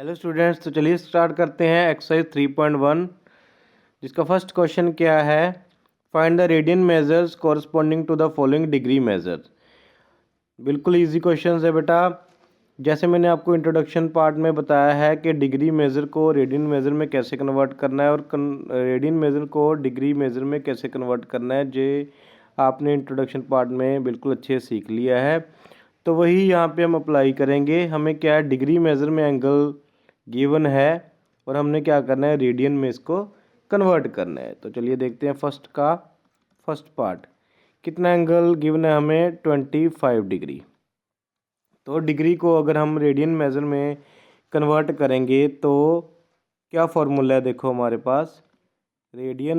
Hello students, तो चलिए start करते हैं एक्सरसाइज 3.1 जिसका फर्स्ट क्वेश्चन क्या है। Find the radian measures corresponding to the following degree measures. बिल्कुल इजी क्वेश्चन है बेटा। जैसे मैंने आपको इंट्रोडक्शन पार्ट में बताया है कि डिग्री मेज़र को रेडियन मेज़र में कैसे कन्वर्ट करना है और रेडियन मेज़र को डिग्री मेज़र में कैसे कन्वर्ट करना है, जे आपने इंट्रोडक्शन पार्ट में बिल्कुल अच्छे से सीख लिया है। तो वही यहाँ पे हम अप्लाई करेंगे। हमें क्या है, डिग्री मेज़र में एंगल गिवन है और हमने क्या करना है, रेडियन में इसको कन्वर्ट करना है। तो चलिए देखते हैं फर्स्ट पार्ट। कितना एंगल गिवन है हमें, 25 डिग्री। तो डिग्री को अगर हम रेडियन मेज़र में कन्वर्ट करेंगे तो क्या फॉर्मूला है, देखो हमारे पास रेडियन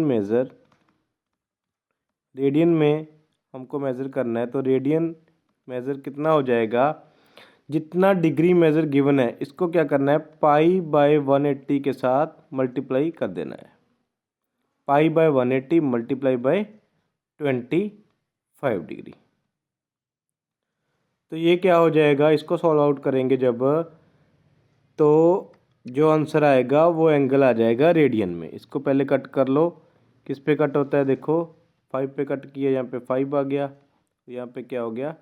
में हमको मेज़र करना है। तो रेडियन मेज़र कितना हो जाएगा, जितना डिग्री मेज़र गिवन है इसको क्या करना है, पाई/180 के साथ मल्टीप्लाई कर देना है। पाई/180 मल्टीप्लाई बाय 25 डिग्री। तो ये क्या हो जाएगा, इसको सॉल्व आउट करेंगे जब, तो जो आंसर आएगा वो एंगल आ जाएगा रेडियन में। इसको पहले कट कर लो। किस पे कट होता है, देखो 5 पे कट किया, यहाँ पे 5 आ गया, यहाँ पे क्या हो गया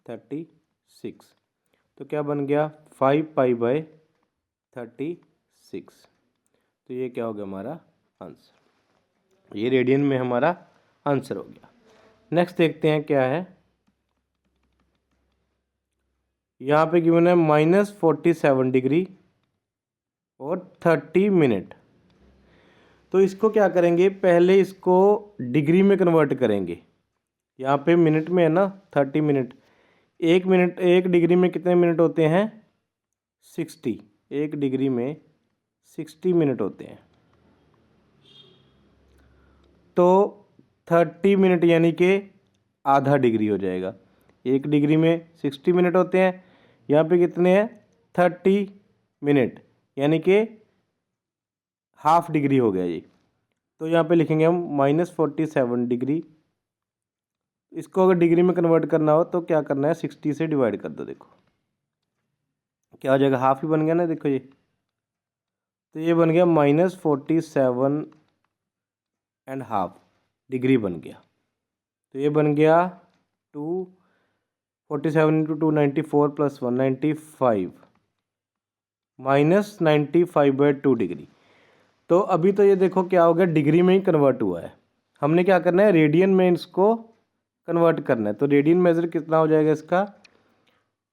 36। तो क्या बन गया 5 पाई/36। तो ये क्या हो गया हमारा आंसर, ये रेडियन में हमारा आंसर हो गया। नेक्स्ट देखते हैं क्या है। यहाँ पे गिवन है -47 डिग्री और 30 मिनट। तो इसको क्या करेंगे, पहले इसको डिग्री में कन्वर्ट करेंगे। यहाँ पे मिनट में है ना 30 मिनट। एक डिग्री में कितने मिनट होते हैं, 60। एक डिग्री में 60 मिनट होते हैं। तो 30 मिनट यानी कि आधा डिग्री हो जाएगा। एक डिग्री में 60 मिनट होते हैं, यहाँ पे कितने हैं 30 मिनट, यानी कि हाफ डिग्री हो गया ये। तो यहाँ पे लिखेंगे हम -47 डिग्री। इसको अगर डिग्री में कन्वर्ट करना हो तो क्या करना है, 60 से डिवाइड कर दो। देखो क्या हो जाएगा, हाफ ही बन गया ना, देखो ये। तो ये बन गया -47.5 डिग्री बन गया। तो ये बन गया 247 × 2 94 + 195 -95/2 डिग्री। तो अभी तो ये देखो क्या हो गया, डिग्री में ही कन्वर्ट हुआ है। हमने क्या करना है, रेडियन में इसको कन्वर्ट करना है। तो रेडियन मेज़र कितना हो जाएगा इसका,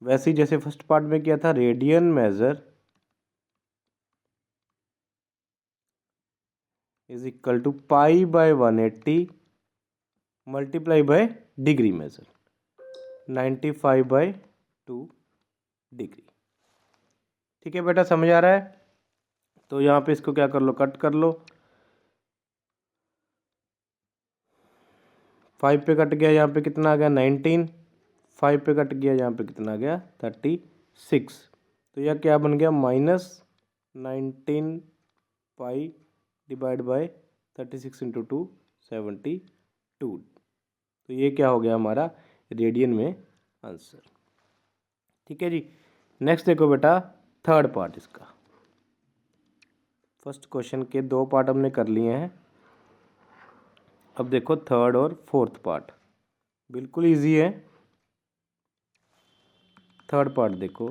वैसे ही जैसे फर्स्ट पार्ट में किया था, radian measure is equal to पाई/180 multiply by degree measure 95/2 degree. ठीक है बेटा, समझ आ रहा है। तो यहाँ पे इसको क्या कर लो, कट कर लो। 5 पे कट गया, यहाँ पे कितना आ गया 19। 5 पे कट गया, यहाँ पे कितना आ गया 36। तो यह क्या बन गया, -19 पाई डिवाइड बाय 36 × 2 72। तो ये क्या हो गया हमारा रेडियन में आंसर। ठीक है जी। नेक्स्ट देखो बेटा, थर्ड पार्ट इसका। फर्स्ट क्वेश्चन के 2 पार्ट हमने कर लिए हैं। अब देखो थर्ड और फोर्थ पार्ट, बिल्कुल इजी है। थर्ड पार्ट देखो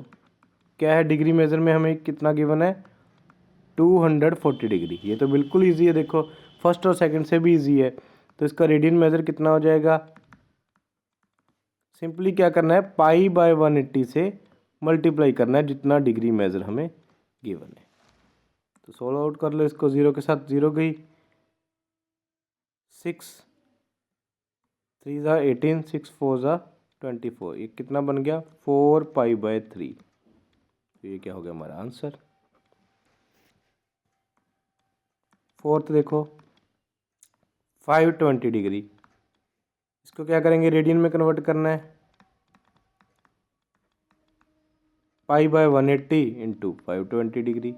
क्या है, डिग्री मेज़र में हमें कितना गिवन है, 240 डिग्री। ये तो बिल्कुल इजी है, देखो फर्स्ट और सेकंड से भी इजी है। तो इसका रेडियन मेज़र कितना हो जाएगा, सिंपली क्या करना है, पाई/180 से मल्टीप्लाई करना है जितना डिग्री मेज़र हमें गिवन है। तो सॉल्व आउट कर लो इसको, 0 के साथ 0 गई, 6 3 ज़ा 18, 6 4 ज़ा 24। ये कितना बन गया 4 पाई/3। तो ये क्या हो गया हमारा आंसर। फोर्थ देखो 520 डिग्री। इसको क्या करेंगे, रेडियन में कन्वर्ट करना है। पाई/180 × 520 डिग्री।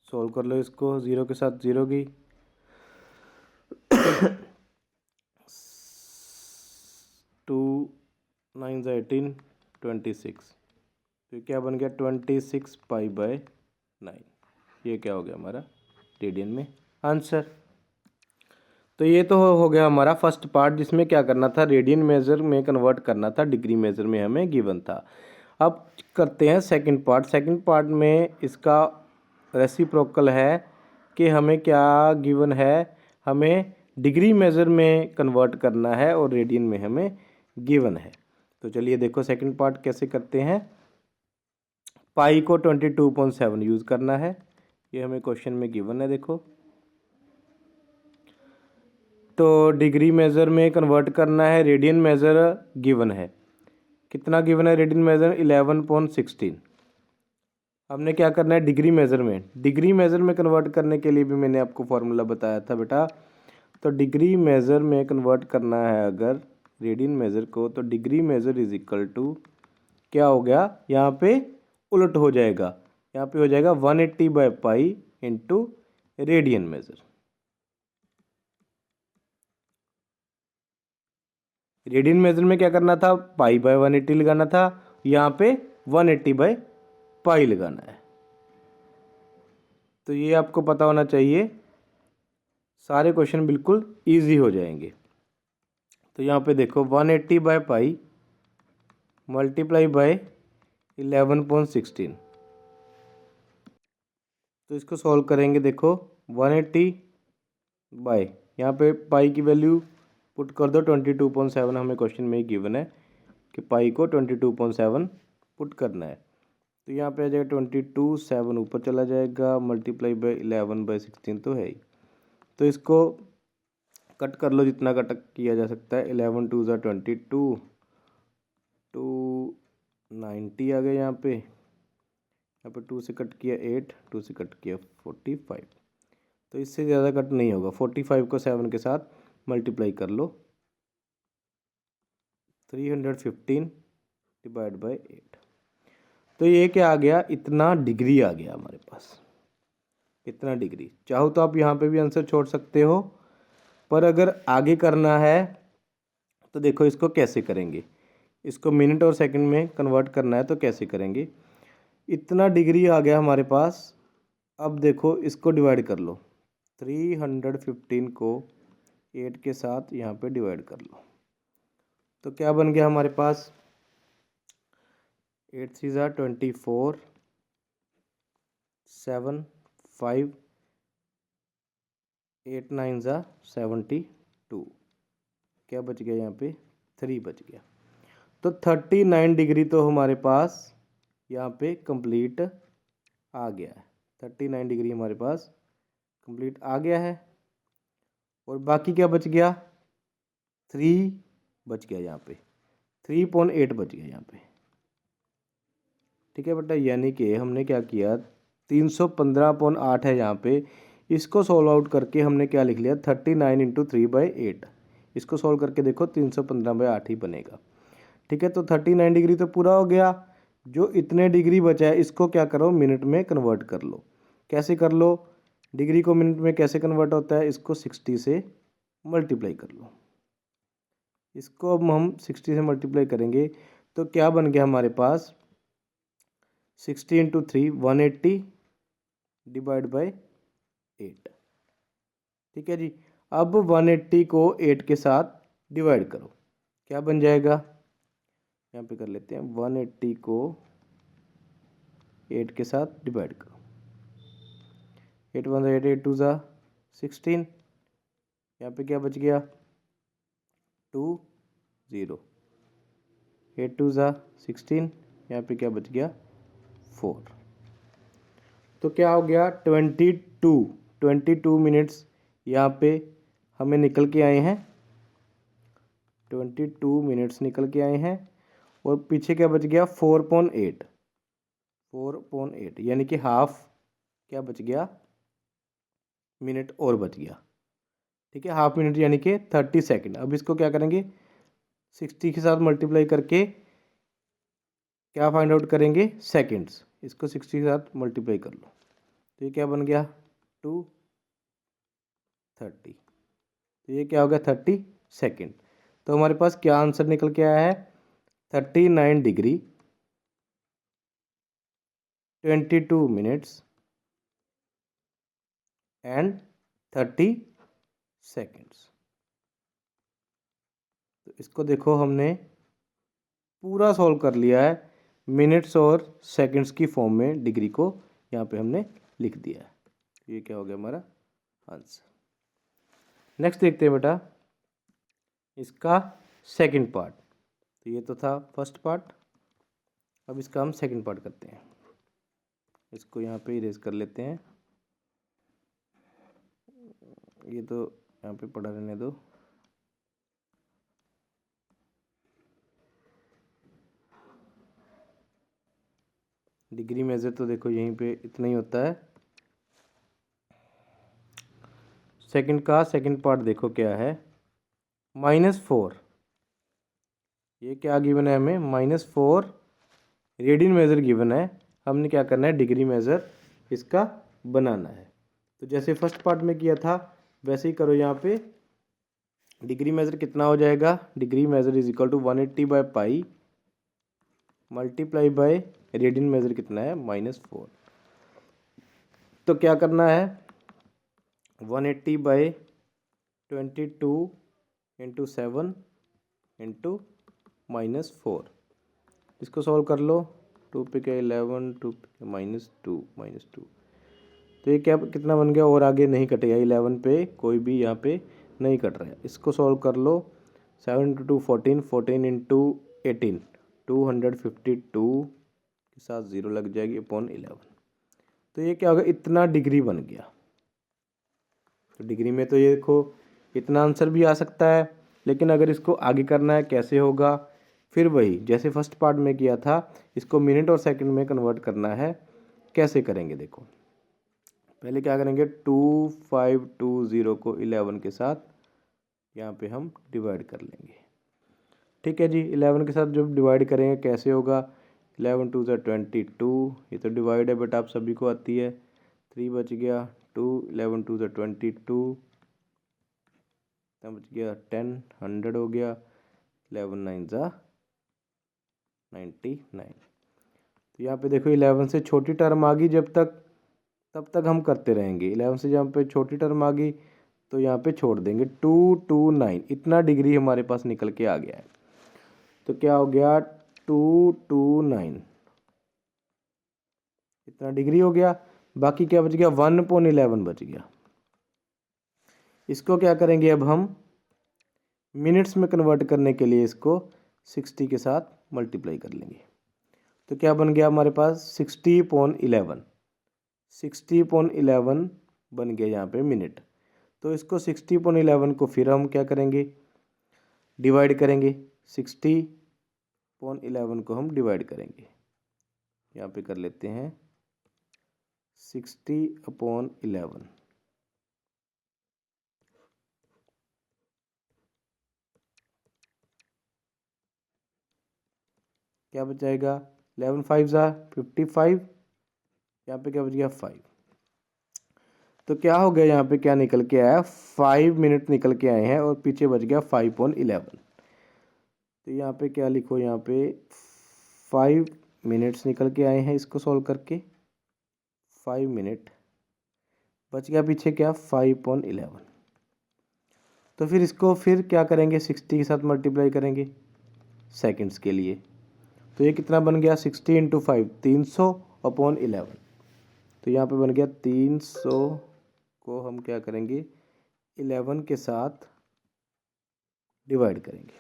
सॉल्व कर लो इसको, 0 के साथ 0 गई, 2 9 × 18 26। तो क्या बन गया 26 पाई/3। 9। ये क्या हो गया हमारा रेडियन में आंसर। तो ये तो हो गया हमारा फर्स्ट पार्ट, जिसमें क्या करना था, रेडियन मेजर में कन्वर्ट करना था, डिग्री मेजर में हमें गिवन था। अब करते हैं सेकंड पार्ट। सेकंड पार्ट में इसका रेसिप्रोकल है कि हमें क्या गिवन है, हमें डिग्री मेजर में कन्वर्ट करना है और रेडियन में हमें गिवन है। तो चलिए देखो सेकंड पार्ट कैसे करते हैं। पाई को 22.7 यूज़ करना है, ये हमें क्वेश्चन में गिवन है। देखो तो डिग्री मेज़र में कन्वर्ट करना है, रेडियन मेज़र गिवन है। कितना गिवन है रेडियन मेज़र? 11.16। हमने क्या करना है डिग्री मेज़र में, डिग्री मेज़र में कन्वर्ट करने के लिए भी मैंने आपको फॉर्मूला बताया था बेटा। तो डिग्री मेज़र में कन्वर्ट करना है अगर रेडियन मेज़र को, तो degree measure is equal to क्या हो गया, यहाँ पे उलट हो जाएगा, यहाँ पे हो जाएगा 180/पाई into radian measure. Radian measure में क्या करना था, पाई/180 लगाना था, यहाँ पे 180/पाई लगाना है। तो ये आपको पता होना चाहिए, सारे क्वेश्चन बिल्कुल इजी हो जाएंगे। तो यहाँ पे देखो 180/पाई मल्टीप्लाई बाय 11.16। तो इसको सॉल्व करेंगे। देखो 180 बाय, यहाँ पे पाई की वैल्यू पुट कर दो 22.7, हमें क्वेश्चन में ही गिवन है कि पाई को 22.7 पुट करना है। तो यहाँ पे आ जाएगा 22, 7 ऊपर चला जाएगा, मल्टीप्लाई बाय 11/16 तो है ही। तो इसको कट कर लो जितना कट किया जा सकता है। 11 2 ज़ा 22, 290 आ गए यहाँ पे 2 से कट किया 8, 2 से कट किया 45। तो इससे ज़्यादा कट नहीं होगा। 45 को 7 के साथ मल्टीप्लाई कर लो, 315 डिवाइड बाय 8। तो ये क्या आ गया, इतना डिग्री आ गया हमारे पास, इतना डिग्री। चाहो तो आप यहाँ पे भी आंसर छोड़ सकते हो, पर अगर आगे करना है तो देखो इसको कैसे करेंगे, इसको मिनट और सेकंड में कन्वर्ट करना है तो कैसे करेंगे। इतना डिग्री आ गया हमारे पास। अब देखो इसको डिवाइड कर लो, 315 को 8 के साथ यहाँ पे डिवाइड कर लो, तो क्या बन गया हमारे पास, 8 3 ज़ा 24, 7 5, 8 9 ज़ा 72, क्या बच गया यहाँ पे 3 बच गया। तो 39 डिग्री तो हमारे पास यहाँ पे कंप्लीट आ गया है। 39 डिग्री हमारे पास कंप्लीट आ गया है। और बाकी क्या बच गया, 3 बच गया यहाँ पे, 3.8 बच गया यहाँ पे। ठीक है बेटा, यानी कि हमने क्या किया, 315.8 है यहाँ पे, इसको सॉल्व आउट करके हमने क्या लिख लिया, 39 इंटू 3/8। इसको सॉल्व करके देखो 315/8 ही बनेगा। ठीक है, तो 39 डिग्री तो पूरा हो गया। जो इतने डिग्री बचा है इसको क्या करो, मिनट में कन्वर्ट कर लो। कैसे कर लो, डिग्री को मिनट में कैसे कन्वर्ट होता है, इसको 60 से मल्टीप्लाई कर लो। इसको अब हम 60 से मल्टीप्लाई करेंगे तो क्या बन गया हमारे पास, 60 इंटू 3 180 डिवाइड बाय 8। ठीक है जी। अब 180 को 8 के साथ डिवाइड करो, क्या बन जाएगा, यहाँ पे कर लेते हैं, 180 को 8 के साथ डिवाइड करो, 8 1 8 8 2 ज़ा 16, यहाँ पे क्या बच गया 2 0, 8 2 ज़ा 16, यहाँ पे क्या बच गया 4। तो क्या हो गया 22 मिनट्स यहाँ पे हमें निकल के आए हैं, 22 मिनट्स निकल के आए हैं। और पीछे क्या बच गया 4.8, यानी कि हाफ क्या बच गया, मिनट और बच गया। ठीक है, हाफ मिनट यानी कि 30 सेकेंड। अब इसको क्या करेंगे, 60 के साथ मल्टीप्लाई करके क्या फाइंड आउट करेंगे, सेकेंड्स। इसको 60 के साथ मल्टीप्लाई कर लो, तो ये क्या बन गया 230। तो ये क्या हो गया 30 सेकेंड। तो हमारे पास क्या आंसर निकल के आया है, 39 डिग्री 22 मिनट्स एंड 30 सेकेंड्स। तो इसको देखो हमने पूरा सॉल्व कर लिया है, मिनट्स और सेकंड्स की फॉर्म में डिग्री को यहाँ पे हमने लिख दिया है। ये क्या हो गया हमारा आंसर। नेक्स्ट देखते हैं बेटा इसका सेकंड पार्ट। तो ये तो था फर्स्ट पार्ट, अब इसका हम सेकंड पार्ट करते हैं। इसको यहाँ पे इरेज कर लेते हैं, ये तो यहाँ पे पड़ा रहने दो। डिग्री मेजर तो देखो यहीं पे इतना ही होता है। सेकंड का सेकंड पार्ट देखो क्या है, -4। ये क्या गिवन है हमें, -4 रेडियन मेजर गिवन है। हमने क्या करना है, डिग्री मेजर इसका बनाना है। तो जैसे फर्स्ट पार्ट में किया था वैसे ही करो। यहाँ पे डिग्री मेजर कितना हो जाएगा, degree measure is equal to 180/π multiply by radian measure कितना है, -4। तो क्या करना है, 180/22 × 7 × -4। इसको सॉल्व कर लो। 2 पे क्या 11, 2 पे -2। तो ये क्या कितना बन गया, और आगे नहीं कटेगा, 11 पे कोई भी यहाँ पे नहीं कट रहा है। इसको सॉल्व कर लो। 7 × 2 14, 14 × 18 252 के साथ 0 लग जाएगी अपॉन 11। तो ये क्या होगा, इतना डिग्री बन गया। तो डिग्री में तो ये देखो इतना आंसर भी आ सकता है, लेकिन अगर इसको आगे करना है कैसे होगा, फिर वही जैसे फर्स्ट पार्ट में किया था, इसको मिनट और सेकंड में कन्वर्ट करना है। कैसे करेंगे देखो, पहले क्या करेंगे, 2520 को 11 के साथ यहाँ पे हम डिवाइड कर लेंगे। ठीक है जी, 11 के साथ जब डिवाइड करेंगे कैसे होगा, 11 2 = 22। ये तो डिवाइड है बेटा आप सभी को आती है। 3 बच गया 2, 11 2 = 22, बच गया 10, 100 हो गया, 11 9 = 99। तो यहाँ पे देखो 11 से छोटी टर्म आ गई, तब तक हम करते रहेंगे। 11 से जहाँ पे छोटी टर्म आ गई तो यहाँ पे छोड़ देंगे। 229 इतना डिग्री हमारे पास निकल के आ गया है। तो क्या हो गया, 229 इतना डिग्री हो गया। बाकी क्या बच गया, 1/11 बच गया। इसको क्या करेंगे अब हम मिनट्स में कन्वर्ट करने के लिए इसको 60 के साथ मल्टीप्लाई कर लेंगे। तो क्या बन गया हमारे पास, 60/11 60/11 बन गया यहाँ पे मिनट। तो इसको 60/11 को फिर हम क्या करेंगे, डिवाइड करेंगे। 60/11 को हम डिवाइड करेंगे, यहाँ पे कर लेते हैं 60/11। क्या बच जाएगा, 11 5 = 55। यहाँ पे क्या बच गया, 5। तो क्या हो गया, यहाँ पे क्या निकल के आया, 5 मिनट निकल के आए हैं और पीछे बच गया 5/11। तो यहाँ पे क्या लिखो, यहाँ पे 5 मिनट्स निकल के आए हैं इसको सॉल्व करके। 5 मिनट बच गया पीछे क्या, 5/11। तो फिर इसको फिर क्या करेंगे, 60 के साथ मल्टीप्लाई करेंगे सेकंड्स के लिए। तो ये कितना बन गया, 60 × 5 300/11। तो यहाँ पे बन गया 300 को हम क्या करेंगे, 11 के साथ डिवाइड करेंगे।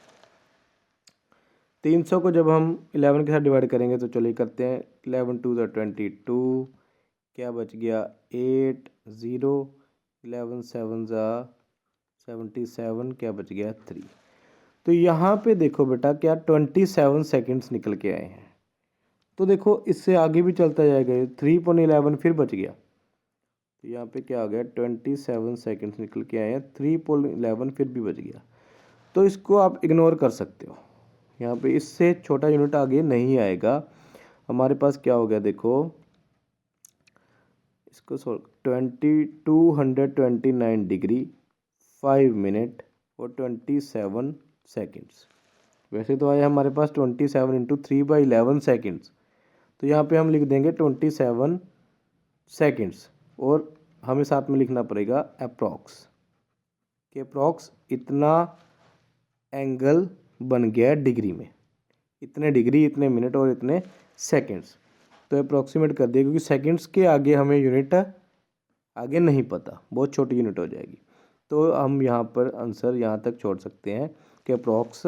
300 को जब हम 11 के साथ डिवाइड करेंगे तो चलिए करते हैं। 11 2 = 22, क्या बच गया 8 0, 11 7 = 77, क्या बच गया 3। तो यहाँ पे देखो बेटा क्या 27 सेकंड्स निकल के आए हैं। तो देखो इससे आगे भी चलता जाएगा, 3/11 फिर बच गया। तो यहाँ पे क्या आ गया, 27 सेकंड्स निकल के आए हैं, 3/11 फिर भी बच गया। तो इसको आप इग्नोर कर सकते हो, यहाँ पे इससे छोटा यूनिट आगे नहीं आएगा। हमारे पास क्या हो गया देखो, इसको सॉल्व 229 डिग्री 5 मिनट और 27 सेकंड्स। वैसे तो आया हमारे पास 27 × 3/11 सेकंड्स। तो यहाँ पे हम लिख देंगे 27 सेकंड्स और हमें साथ में लिखना पड़ेगा अप्रॉक्स, कि अप्रॉक्स इतना एंगल बन गया डिग्री में, इतने डिग्री, इतने मिनट और इतने सेकंड्स। तो अप्रॉक्सीमेट कर दिया, क्योंकि सेकंड्स के आगे हमें यूनिट आगे नहीं पता, बहुत छोटी यूनिट हो जाएगी। तो हम यहाँ पर आंसर यहाँ तक छोड़ सकते हैं कि अप्रॉक्स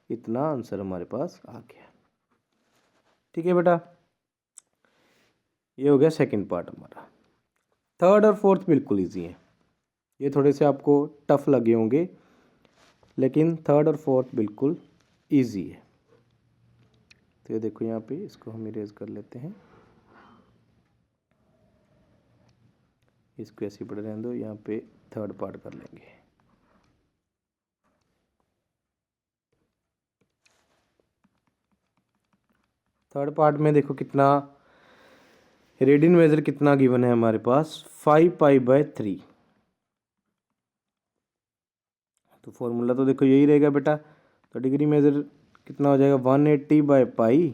इतना आंसर हमारे पास आ गया। ठीक है बेटा, ये हो गया सेकंड पार्ट हमारा। थर्ड और फोर्थ बिल्कुल ईजी है, ये थोड़े से आपको टफ लगे होंगे, लेकिन थर्ड और फोर्थ बिल्कुल ईजी है। तो ये देखो यहाँ पे, इसको हम इरेज कर लेते हैं, इसको ऐसे पढ़ रहने दो, यहाँ पे थर्ड पार्ट कर लेंगे। थर्ड पार्ट में देखो कितना रेडियन मेजर कितना गिवन है हमारे पास, 5π/3। तो फॉर्मूला तो देखो यही रहेगा बेटा। तो डिग्री मेजर कितना हो जाएगा, 180/π।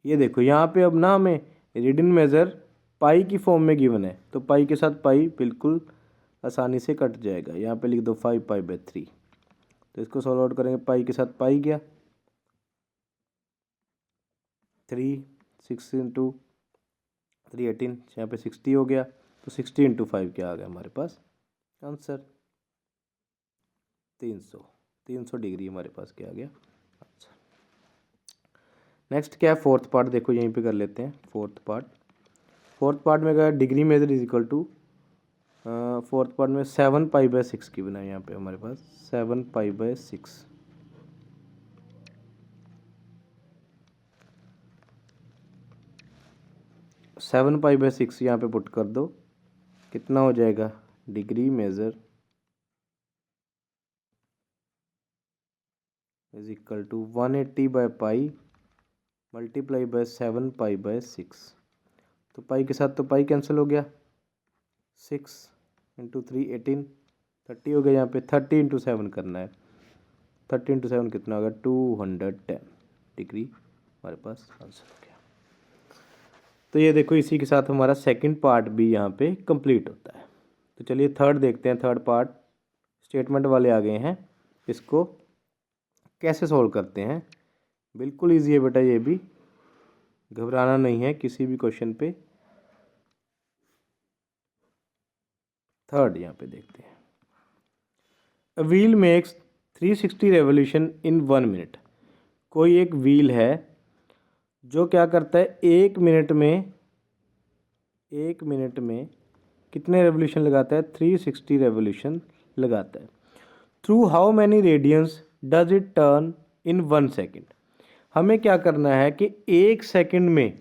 ये देखो यहाँ पे अब ना हमें रेडियन मेजर पाई की फॉर्म में गिवन है, तो पाई के साथ पाई बिल्कुल आसानी से कट जाएगा। यहाँ पे लिख दो 5π/3। तो इसको सॉल्व आउट करेंगे, पाई के साथ पाई गया, 3 6 × 3 18, यहाँ पे 60 हो गया। तो 60 × 5 क्या आ गया हमारे पास आंसर, 300 डिग्री हमारे पास क्या आ गया। अच्छा, नेक्स्ट क्या है, फोर्थ पार्ट देखो यहीं पे कर लेते हैं। फोर्थ पार्ट में क्या, degree measure is equal to, fourth part में 7π/6 की बनाए यहाँ पे हमारे पास 7π/6। 7π/6 यहाँ पे पुट कर दो, कितना हो जाएगा, degree measure is equal to 180/π multiply by 7π/6। तो पाई के साथ तो पाई कैंसिल हो गया, 6 × 3 18, 30 हो गया। यहाँ पे 30 × 7 करना है, 30 × 7 कितना होगा, 210 डिग्री हमारे पास आंसर हो गया। तो ये देखो इसी के साथ हमारा सेकंड पार्ट भी यहाँ पे कंप्लीट होता है। तो चलिए थर्ड देखते हैं। थर्ड पार्ट स्टेटमेंट वाले आ गए हैं, इसको कैसे सॉल्व करते हैं। बिल्कुल ईजी है बेटा, ये भी घबराना नहीं है किसी भी क्वेश्चन पे। थर्ड यहाँ पे देखते हैं, a wheel makes 360 revolution in 1 minute. कोई एक व्हील है जो क्या करता है, एक मिनट में कितने रेवोल्यूशन लगाता है, 360 रेवोल्यूशन लगाता है। Through how many radians does it turn in 1 second. हमें क्या करना है कि एक सेकंड में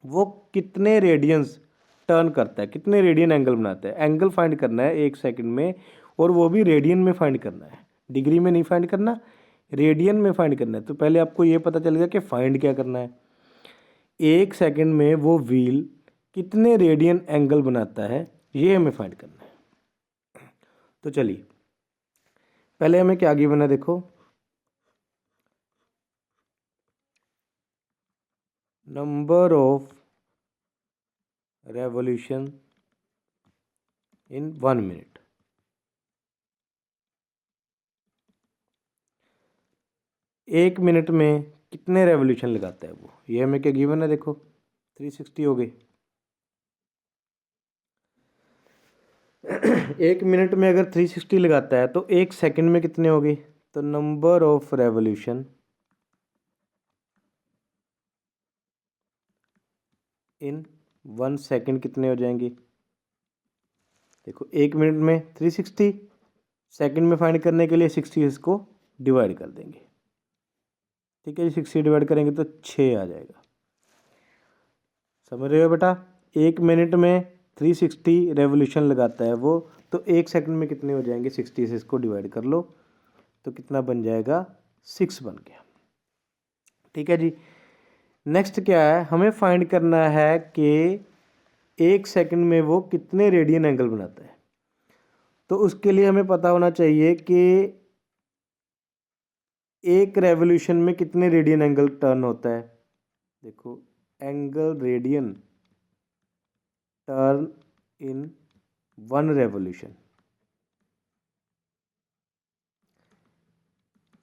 वो कितने रेडियंस टर्न करता है, कितने रेडियन एंगल बनाता है। एंगल फाइंड करना है एक सेकंड में, और वो भी रेडियन में फाइंड करना है, डिग्री में नहीं फाइंड करना, रेडियन में फाइंड करना है। तो पहले आपको ये पता चलेगा कि फाइंड क्या करना है, एक सेकंड में वो व्हील कितने रेडियन एंगल बनाता है, ये हमें फाइंड करना है। तो चलिए पहले हमें क्या गिवन है, देखो number of revolution in 1 minute. एक मिनट में कितने रेवोल्यूशन लगाता है वो, ये हमें क्या गिवन है, देखो 360 हो गए। एक मिनट में अगर 360 लगाता है तो एक सेकंड में कितने हो गए, तो number of revolution in 1 second कितने हो जाएंगे। देखो एक मिनट में 360, सेकंड में फाइंड करने के लिए 60 इसको डिवाइड कर देंगे। ठीक है जी, 60 डिवाइड करेंगे तो 6 आ जाएगा। समझ रहे हो बेटा, एक मिनट में 360 रेवोल्यूशन लगाता है वो, तो एक सेकंड में कितने हो जाएंगे, 60 से इसको डिवाइड कर लो तो कितना बन जाएगा, 6 बन गया। ठीक है जी, नेक्स्ट क्या है, हमें फाइंड करना है कि एक सेकंड में वो कितने रेडियन एंगल बनाता है। तो उसके लिए हमें पता होना चाहिए कि एक रेवोल्यूशन में कितने रेडियन एंगल टर्न होता है। देखो angle radian turn in 1 revolution.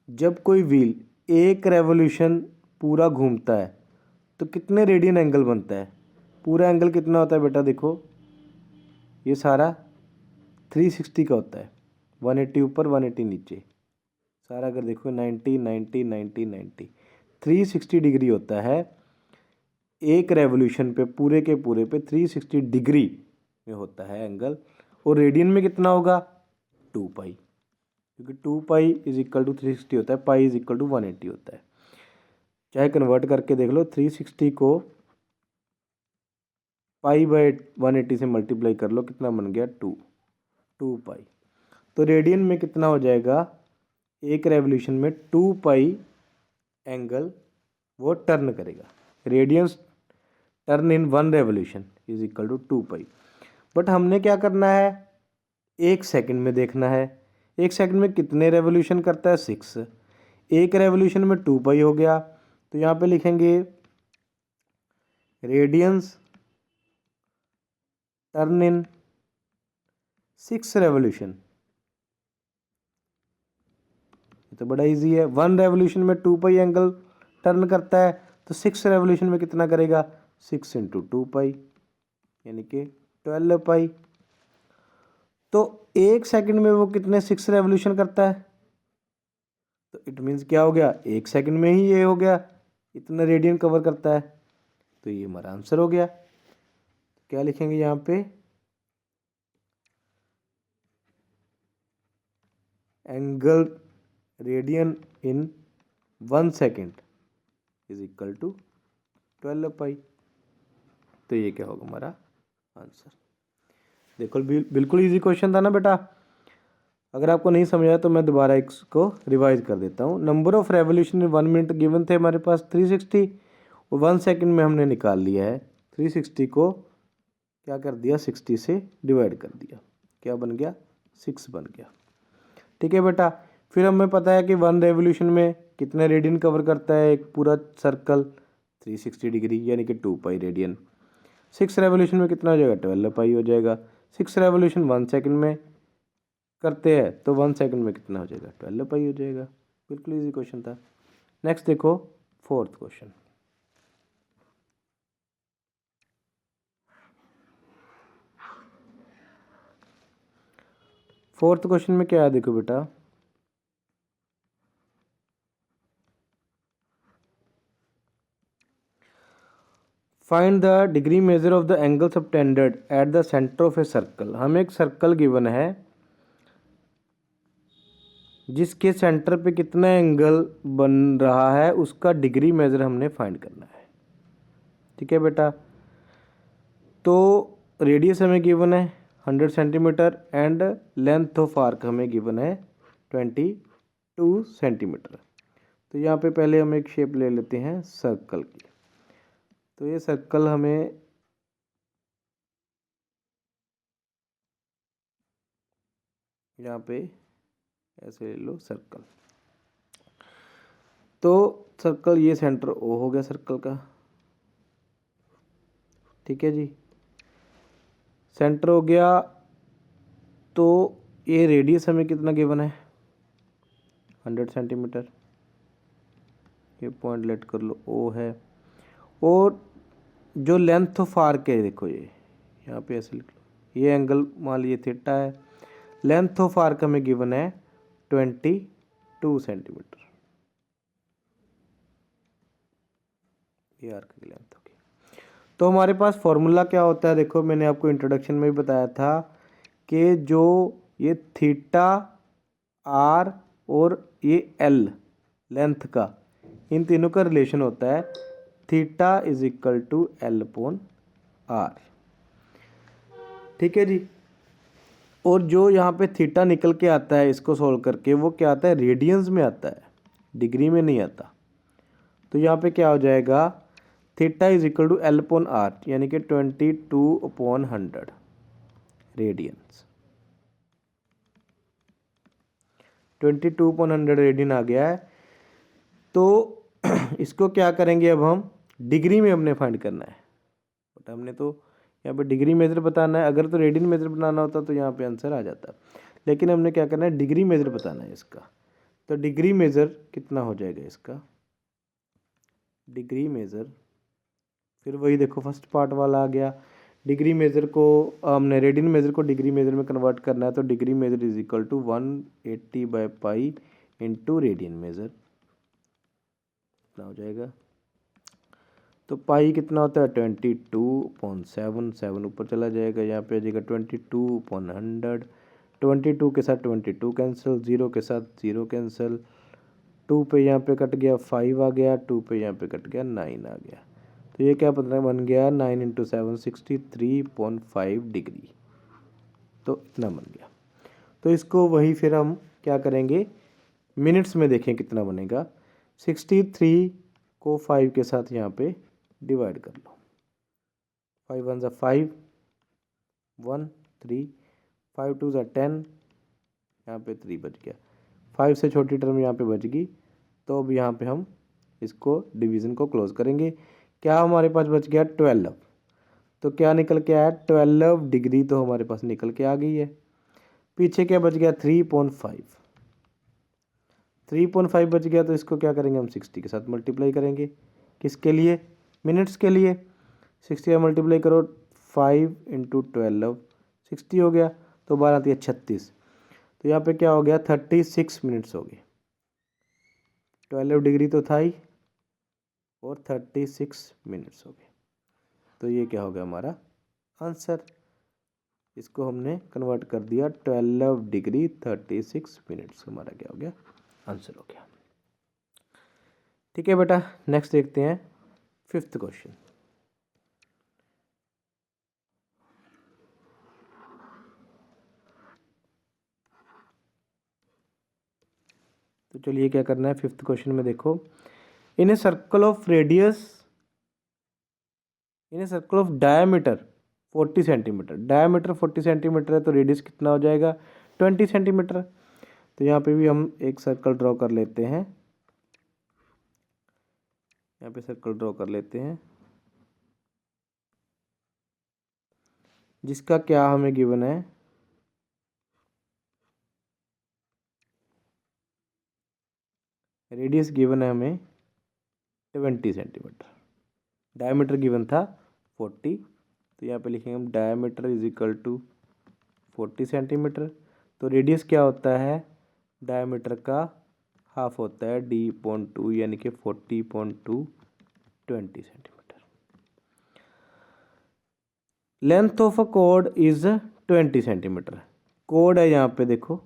जब कोई व्हील एक रेवोल्यूशन पूरा घूमता है तो कितने रेडियन एंगल बनता है? पूरा एंगल कितना होता है बेटा? देखो ये सारा 360 का होता है, 180 ऊपर 180 नीचे, सारा अगर देखो 90 90 90 90 360 डिग्री होता है एक रेवोल्यूशन पे, पूरे के पूरे पे 360 डिग्री में होता है एंगल। और रेडियन में कितना होगा? 2 पाई, क्योंकि 2 पाई इज इक्वल टू 360 होता है, पाई इज इक्वल टू 180 होता है। चाहे कन्वर्ट करके देख लो, 360 को पाई बाय 180 से मल्टीप्लाई कर लो, कितना बन गया? 2 पाई। तो रेडियन में कितना हो जाएगा? एक रेवोल्यूशन में 2 पाई एंगल वो टर्न करेगा। Radians turn in 1 revolution is equal to 2 pi. But हमने क्या करना है? 1 सेकंड में देखना है। 1 सेकंड में कितने रेवोल्यूशन करता है? 6। एक रेवोल्यूशन में 2 पाई हो गया, तो यहाँ पे लिखेंगे रेडियंस टर्न इन 6 रेवोल्यूशन। तो बड़ा इजी है, 1 रेवोल्यूशन में 2 पाई एंगल टर्न करता है, तो 6 रेवोल्यूशन में कितना करेगा? 6 इंटू 2 पाई यानी कि 12 पाई। तो 1 सेकंड में वो कितने 6 रेवोल्यूशन करता है? तो इट मीन्स क्या हो गया? 1 सेकंड में ही ये हो गया, इतना रेडियन कवर करता है। तो ये हमारा आंसर हो गया। क्या लिखेंगे यहाँ पे? Angle radian in 1 second is equal to 12 pi. तो ये क्या होगा हमारा आंसर? देखो बिल्कुल इजी क्वेश्चन था ना बेटा। अगर आपको नहीं समझ आया तो मैं दोबारा इसको रिवाइज कर देता हूँ। Number of revolution in 1 minute given थे हमारे पास 360, और 1 सेकेंड में हमने निकाल लिया है। 360 को क्या कर दिया? 60 से डिवाइड कर दिया, क्या बन गया? 6 बन गया। ठीक है बेटा। फिर हमें पता है कि 1 रेवोल्यूशन में कितने रेडियन कवर करता है एक पूरा सर्कल? 360 डिग्री यानी कि 2 पाई रेडियन। 6 रेवोल्यूशन में कितना हो जाएगा? 12 पाई हो जाएगा। 6 रेवोल्यूशन 1 सेकेंड में करते हैं, तो 1 सेकेंड में कितना हो जाएगा? 12 पाई हो जाएगा। बिल्कुल इजी क्वेश्चन था। नेक्स्ट देखो 4th क्वेश्चन। फोर्थ क्वेश्चन में क्या है? देखो बेटा, find the degree measure of the angle subtended at the centre of a circle. हमें एक सर्कल गिवन है जिसके सेंटर पे कितना एंगल बन रहा है, उसका डिग्री मेजर हमने फाइंड करना है। ठीक है बेटा। तो रेडियस हमें गिवन है 100 centimetre and length of arc हमें गिवन है 22 सेंटीमीटर। तो यहाँ पे पहले हम एक शेप ले लेते हैं सर्कल की। तो ये सर्कल हमें यहाँ पे ऐसे ले लो सर्कल। तो सर्कल ये सेंटर ओ हो गया सर्कल का। ठीक है जी, सेंटर हो गया। तो ये रेडियस हमें कितना गिवन है? 100 सेंटीमीटर। ये पॉइंट लेट कर लो, ओ है। और जो लेंथ ऑफ आर्क है, देखो ये यहाँ पे ऐसे लिख लो, ये एंगल मान लीजिए थीटा है। लेंथ ऑफ आर्क हमें गिवन है 22 सेंटीमीटर। ये आर्क की लेंथ होगी। तो हमारे पास फॉर्मूला क्या होता है? देखो मैंने आपको इंट्रोडक्शन में भी बताया था कि जो ये थीटा, आर और ये एल लेंथ का, इन तीनों का रिलेशन होता है theta is equal to L upon R. ठीक है जी। और जो यहाँ पे थीटा निकल के आता है इसको सोल्व करके, वो क्या आता है? रेडियंस में आता है, डिग्री में नहीं आता। तो यहाँ पे क्या हो जाएगा? Theta is equal to L upon R यानी कि 22 अपॉन 100 रेडियंस। 22 अपॉन 100 रेडियन आ गया है। तो इसको क्या करेंगे अब हम? डिग्री में हमने फाइंड करना है। बट हमने तो यहाँ पे डिग्री मेजर बताना है। अगर तो रेडियन मेजर बनाना होता तो यहाँ पे आंसर आ जाता, लेकिन हमने क्या करना है, डिग्री मेजर बताना है इसका। तो डिग्री मेजर कितना हो जाएगा इसका, डिग्री मेजर, फिर वही देखो फर्स्ट पार्ट वाला आ गया। डिग्री मेजर को हमने रेडियन मेजर को डिग्री मेजर में कन्वर्ट करना है, तो degree measure is equal to 180/पाई इंटू रेडियन मेजर, कितना हो जाएगा। तो पाई कितना होता है 22/7, 7 ऊपर चला जाएगा, यहाँ पे आ जाएगा 22/100। 22 के साथ 22 कैंसिल, 0 के साथ 0 कैंसिल, 2 पे यहाँ पे कट गया 5 आ गया, 2 पे यहाँ पे कट गया 9 आ गया। तो ये क्या पता बन गया 9 × 7 63.5 डिग्री, तो इतना बन गया। तो इसको वही फिर हम क्या करेंगे, मिनट्स में देखें कितना बनेगा। 63 को 5 के साथ यहाँ पे डिवाइड कर लो, 5 1 5, 1 3, 5 2 10, यहाँ पे 3 बच गया, 5 से छोटी टर्म यहाँ पे बच गई। तो अब यहाँ पे हम इसको डिवीज़न को क्लोज करेंगे। क्या हमारे पास बच गया 12, तो क्या निकल के आया 12 डिग्री, तो हमारे पास निकल के आ गई है। पीछे क्या बच गया 3.5, 3.5 बच गया, तो इसको क्या करेंगे हम 60 के साथ मल्टीप्लाई करेंगे, किसके लिए, मिनट्स के लिए। 60 का मल्टीप्लाई करो 5 × 12, 60 हो गया, तो 12 आती है 36, तो यहाँ पे क्या हो गया 36 मिनट्स हो गए। 12 डिग्री तो था ही और 36 मिनट्स हो गए, तो ये क्या हो गया हमारा आंसर। इसको हमने कन्वर्ट कर दिया 12 डिग्री 36 मिनट्स, हमारा क्या हो गया आंसर हो गया। ठीक है बेटा, नेक्स्ट देखते हैं 5th क्वेश्चन। तो चलिए क्या करना है 5th क्वेश्चन में, देखो in a circle of radius, in a circle of diameter 40 centimetre, diameter 40 centimetre है, तो रेडियस कितना हो जाएगा 20 सेंटीमीटर। तो यहाँ पे भी हम एक सर्कल ड्रॉ कर लेते हैं, यहाँ पे सर्कल ड्रॉ कर लेते हैं, जिसका क्या हमें गिवन है, रेडियस गिवन है हमें 20 सेंटीमीटर, डायमीटर गिवन था 40, तो यहाँ पे लिखेंगे हम diameter is equal to 40 centimetre. तो रेडियस क्या होता है, डायमीटर का हाफ होता है d/2, यानी कि 40/2 20 centimetre. Length of a code is 20 centimetre, code है यहाँ पे देखो,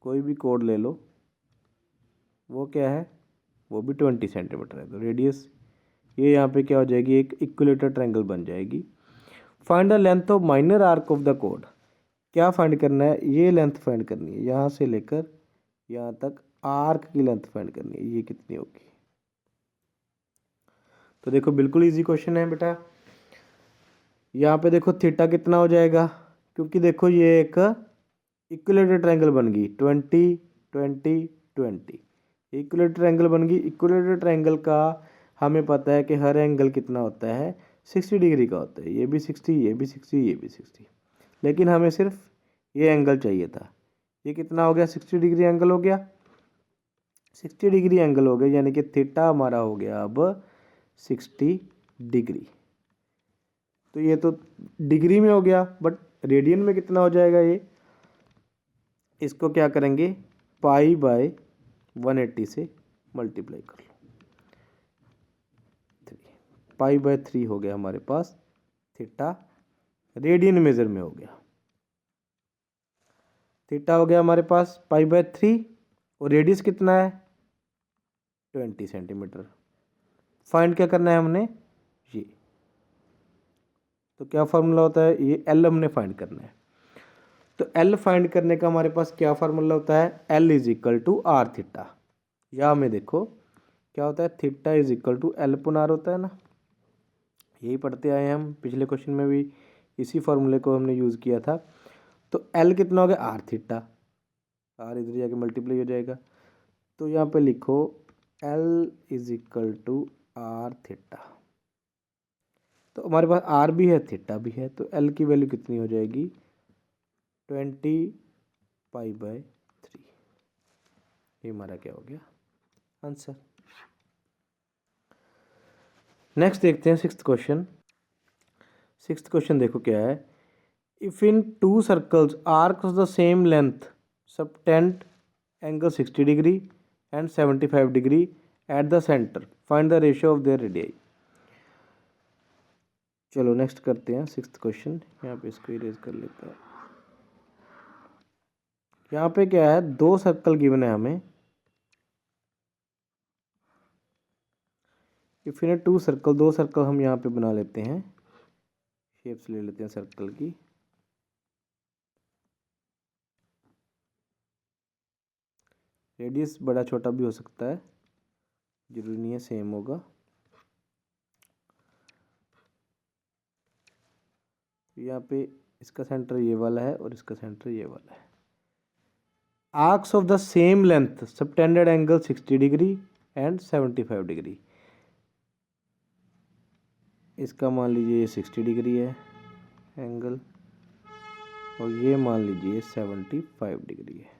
कोई भी कोड ले लो, वो क्या है, वो भी 20 सेंटीमीटर है। तो रेडियस ये यहाँ पे क्या हो जाएगी, एक इक्विलेटर ट्रायंगल बन जाएगी। Find the length of minor arc of the code, क्या फाइंड करना है, ये लेंथ फाइंड करनी है, यहाँ से लेकर यहाँ तक आर्क की लेंथ फाइंड करनी है, ये कितनी होगी। तो देखो बिल्कुल इजी क्वेश्चन है बेटा। यहाँ पे देखो थीटा कितना हो जाएगा, क्योंकि देखो ये एक इक्विलेटर ट्रायंगल बन गई, 20 20 20 इक्विलेटर ट्रायंगल बन गई। इक्विलेटर ट्रायंगल का हमें पता है कि हर एंगल कितना होता है 60 डिग्री का होता है, ये भी 60, ये भी 60, ये भी 60, लेकिन हमें सिर्फ ये एंगल चाहिए था। ये कितना हो गया 60 डिग्री एंगल हो गया, 60 डिग्री एंगल हो गया, यानी कि थीटा हमारा हो गया अब 60 डिग्री। तो ये तो डिग्री में हो गया, बट रेडियन में कितना हो जाएगा ये, इसको क्या करेंगे π/180 से मल्टीप्लाई कर लो, 3 π/3 हो गया हमारे पास थीटा, रेडियन मेजर में हो गया। थीटा हो गया हमारे पास π/3 और रेडियस कितना है 20 सेंटीमीटर। फाइंड क्या करना है हमने, ये तो क्या फार्मूला होता है, ये एल हमने फाइंड करना है। तो एल फाइंड करने का हमारे पास क्या फार्मूला होता है, L is equal to R theta, या में देखो क्या होता है theta is equal to L upon R होता है ना, यही पढ़ते आए हैं हम, पिछले क्वेश्चन में भी इसी फार्मूले को हमने यूज़ किया था। तो एल कितना हो गया आर थीटा, आर इधर जाके मल्टीप्लाई हो जाएगा, तो यहाँ पे लिखो L is equal to R theta. तो हमारे पास आर भी है, थीटा भी है, तो एल की वैल्यू कितनी हो जाएगी 20π/3। ये हमारा क्या हो गया आंसर। नेक्स्ट देखते हैं सिक्स्थ क्वेश्चन। सिक्स्थ क्वेश्चन देखो क्या है। If in to circles arcs of the same length subtend angle 60 degree and 75 degree at the centre, find the ratio of their radii. चलो नेक्स्ट करते हैं सिक्स्थ क्वेश्चन। यहाँ पे इसको इरेज कर लेते हैं। यहाँ पे क्या है, दो सर्कल गिवन है हमें। इफ इन टू सर्कल, दो सर्कल हम यहाँ पे बना लेते हैं, शेप्स ले लेते हैं सर्कल की। रेडियस बड़ा छोटा भी हो सकता है, जरूरी नहीं है सेम होगा। यहाँ पे इसका सेंटर ये वाला है और इसका सेंटर ये वाला है। Arcs of the same length subtended angle 60 degree and 75 degree. इसका मान लीजिए ये 60 डिग्री है एंगल, और ये मान लीजिए 75 डिग्री है।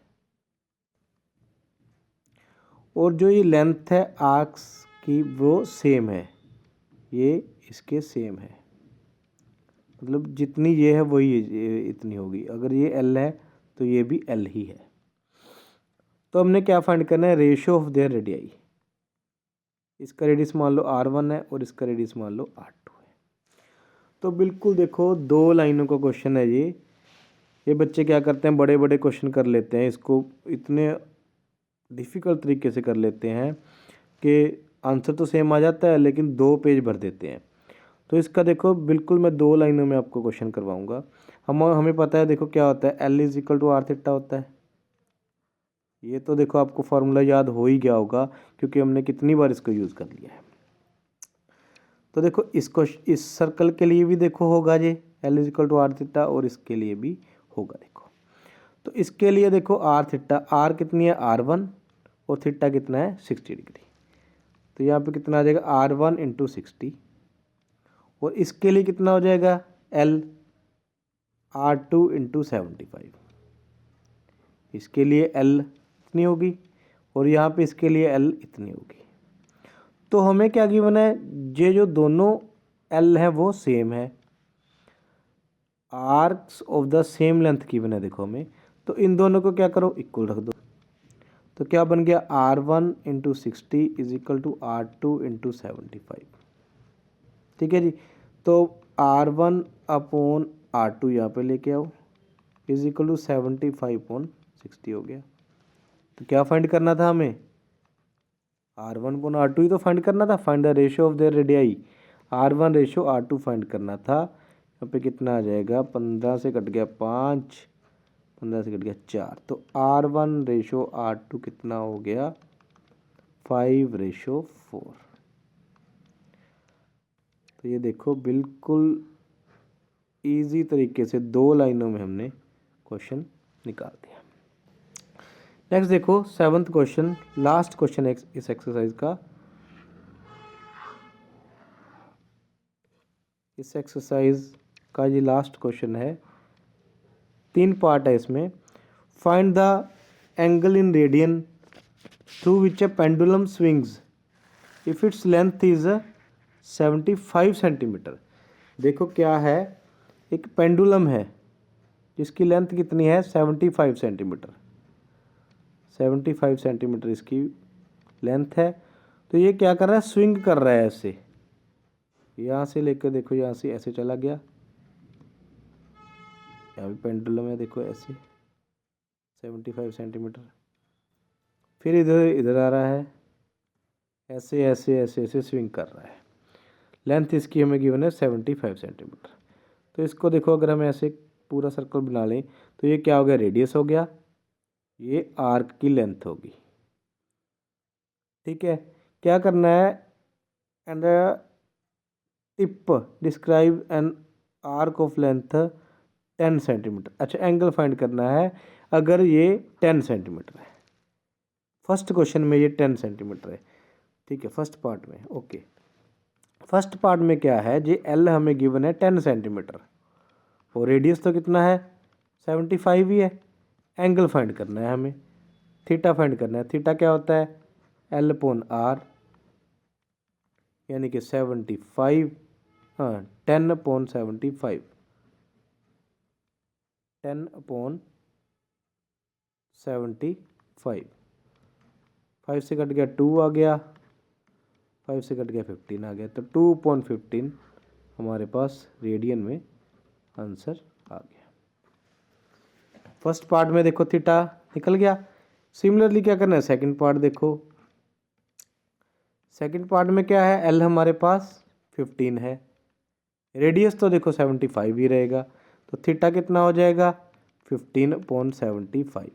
और जो ये लेंथ है आर्क्स की वो सेम है, ये इसके सेम है, मतलब जितनी ये है वही ये इतनी होगी। अगर ये एल है तो ये भी एल ही है। तो हमने क्या फाइंड करना है, रेशियो ऑफ देयर रेडियाई। इसका रेडियस मान लो R1 है और इसका रेडियस मान लो R2 है। तो बिल्कुल देखो दो लाइनों का क्वेश्चन है ये बच्चे क्या करते हैं, बड़े बड़े क्वेश्चन कर लेते हैं, इसको इतने डिफ़िकल्ट तरीके से कर लेते हैं कि आंसर तो सेम आ जाता है लेकिन दो पेज भर देते हैं। तो इसका देखो बिल्कुल मैं दो लाइनों में आपको क्वेश्चन करवाऊंगा। हमें पता है देखो क्या होता है, L is equal to R theta होता है। ये तो देखो आपको फार्मूला याद हो ही गया होगा क्योंकि हमने कितनी बार इसको यूज़ कर लिया है। तो देखो इसको इस सर्कल के लिए भी देखो होगा ये L is equal to R theta, और इसके लिए भी होगा। देखो तो इसके लिए देखो आर थीटा, आर कितनी है R1 और थीटा कितना है 60 डिग्री। तो यहाँ पे कितना आ जाएगा R1 × 60, और इसके लिए कितना हो जाएगा L R2 × 75। इसके लिए L इतनी होगी और यहाँ पे इसके लिए L इतनी होगी। तो हमें क्या गिवन है, ये जो दोनों L हैं वो सेम है, arcs of the same length given है देखो हमें। तो इन दोनों को क्या करो, इक्वल रख दो। तो क्या बन गया R1 × 60 is equal to R2 × 75। ठीक है जी। तो R1 अपॉन R2 यहाँ पे लेके आओ इज इक्वल टू 75/60 हो गया। तो क्या फाइंड करना था हमें, R1 अपॉन R2 ही तो फाइंड करना था। Find the ratio of their radii, R1 ratio R2 find करना था। यहाँ पे कितना आ जाएगा, 15 से कट गया 5, 15 से कट गया 4, तो R1 रेशियो R2 कितना हो गया 5/4। तो ये देखो बिल्कुल इजी तरीके से दो लाइनों में हमने क्वेश्चन निकाल दिया। नेक्स्ट देखो सेवंथ क्वेश्चन, लास्ट क्वेश्चन इस एक्सरसाइज का। इस एक्सरसाइज का ये लास्ट क्वेश्चन है, 3 पार्ट है इसमें। Find the angle in radian through which A pendulum swings if its length is 75 centimetre. देखो क्या है, एक पेंडुलम है जिसकी लेंथ कितनी है 75 सेंटीमीटर। 75 सेंटीमीटर इसकी लेंथ है। तो ये क्या कर रहा है, स्विंग कर रहा है ऐसे, यहाँ से लेकर देखो यहाँ से ऐसे चला गया, यहाँ भी पेंडुलम है देखो ऐसे 75 सेंटीमीटर, फिर इधर इधर आ रहा है ऐसे ऐसे ऐसे ऐसे स्विंग कर रहा है। लेंथ इसकी हमें गिवन है 75 सेंटीमीटर। तो इसको देखो अगर हम ऐसे पूरा सर्कल बना लें तो ये क्या हो गया, रेडियस हो गया, ये आर्क की लेंथ होगी। ठीक है, क्या करना है, and tip describe an arc of length 10 centimetre. अच्छा एंगल फाइंड करना है अगर ये 10 सेंटीमीटर है। फर्स्ट क्वेश्चन में ये 10 सेंटीमीटर है। ठीक है, फर्स्ट पार्ट में ओके। फर्स्ट पार्ट में क्या है जी, एल हमें गिवन है 10 सेंटीमीटर और रेडियस तो कितना है 75 ही है। एंगल फाइंड करना है हमें, थीटा फाइंड करना है। थीटा क्या होता है L/R यानी कि 75, हाँ 10/75, 10/75, 5 से कट गया 2 आ गया, 5 से कट गया 15 आ गया, तो 2.15 हमारे पास रेडियन में आंसर आ गया। फर्स्ट पार्ट में देखो थीटा निकल गया। सिमिलरली क्या करना है सेकंड पार्ट देखो। सेकंड पार्ट में क्या है, एल हमारे पास 15 है, रेडियस तो देखो 75 ही रहेगा, तो थीटा कितना हो जाएगा 15/75,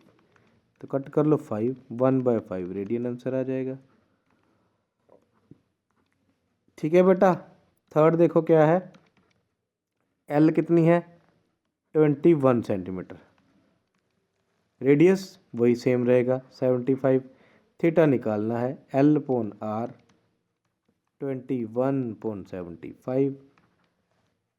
तो कट कर लो 5, 1/5 रेडियन आंसर आ जाएगा। ठीक है बेटा। थर्ड देखो क्या है, एल कितनी है 21 सेंटीमीटर, रेडियस वही सेम रहेगा 75, थीटा निकालना है L/R 21.75,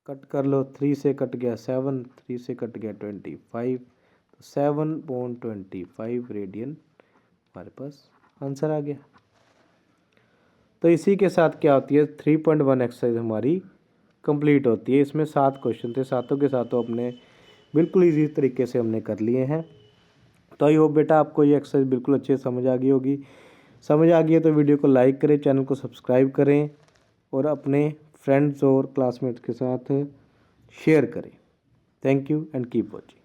कट कर लो, 3 से कट गया 7, 3 से कट गया 25, तो 7.25 रेडियन हमारे पास आंसर आ गया। तो इसी के साथ क्या होती है 3.1 एक्सरसाइज हमारी कंप्लीट होती है। इसमें 7 क्वेश्चन थे, सातों के सातों अपने बिल्कुल इजी तरीके से हमने कर लिए हैं। तो आई होप बेटा आपको ये एक्सरसाइज बिल्कुल अच्छे से समझ आ गई होगी। समझ आ गई है तो वीडियो को लाइक करें, चैनल को सब्सक्राइब करें और अपने फ्रेंड्स और क्लासमेट्स के साथ शेयर करें। Thank you and keep watching.